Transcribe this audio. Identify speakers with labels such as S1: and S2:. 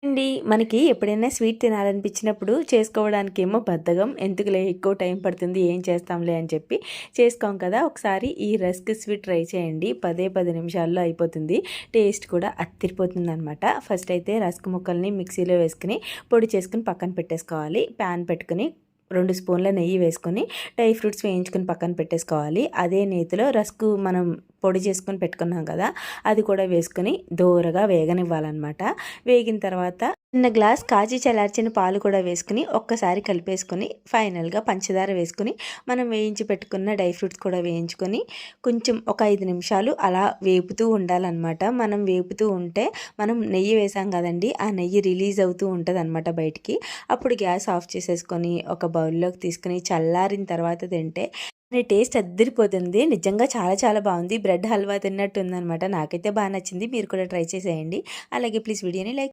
S1: అండి మనకి ఎప్పుడైనా స్వీట్ తినాలనిపించినప్పుడు చేసుకోవడానికేమో బద్ధకం. ఎందుకులే ఎక్కువ టైం పడుతుంది ఏం చేస్తాంలే అని చెప్పి చేసుకోం కదా! ఒకసారి ఈ రస్క్ స్వీట్ ట్రై చేయండి. 10 నిమిషాల్లో అయిపోతుంది. టేస్ట్ కూడా అద్దిరిపోతుందనమాట. ఫస్ట్ అయితే రస్క్ ముక్కల్ని మిక్సీలో వేసుకొని పొడి చేసుకొని పక్కన పెట్టేసుకోవాలి. ప్యాన్ పెట్టుకొని 2 స్పూన్ల నెయ్యి వేసుకొని డ్రై ఫ్రూట్స్ వేయించుకొని పక్కన పెట్టేసుకోవాలి. అదే నేతిలో రస్కు మనం పొడి చేసుకొని పెట్టుకున్నాం కదా, అది కూడా వేసుకొని దోరగా వేగనివ్వాలన్నమాట. వేగిన తర్వాత చిన్న గ్లాస్ కాచి చల్లార్చిన పాలు కూడా వేసుకుని ఒక్కసారి కలిపేసుకొని ఫైనల్గా పంచదార వేసుకుని మనం వేయించి పెట్టుకున్న డ్రై ఫ్రూట్స్ కూడా వేయించుకొని కొంచెం ఒక 5 నిమిషాలు అలా వేపుతూ ఉండాలన్నమాట. మనం వేపుతూ ఉంటే మనం నెయ్యి వేసాం కదండి, ఆ నెయ్యి రిలీజ్ అవుతూ ఉంటుంది అనమాట బయటికి. అప్పుడు గ్యాస్ ఆఫ్ చేసేసుకొని ఒక బౌల్లోకి తీసుకుని చల్లారిన తర్వాత తింటే టేస్ట్ అద్దిరిపోతుంది. నిజంగా చాలా చాలా బాగుంది. బ్రెడ్ హల్వా తిన్నట్టు ఉందనమాట. నాకైతే బాగా నచ్చింది. మీరు కూడా ట్రై చేసేయండి. అలాగే ప్లీజ్ వీడియోని లైక్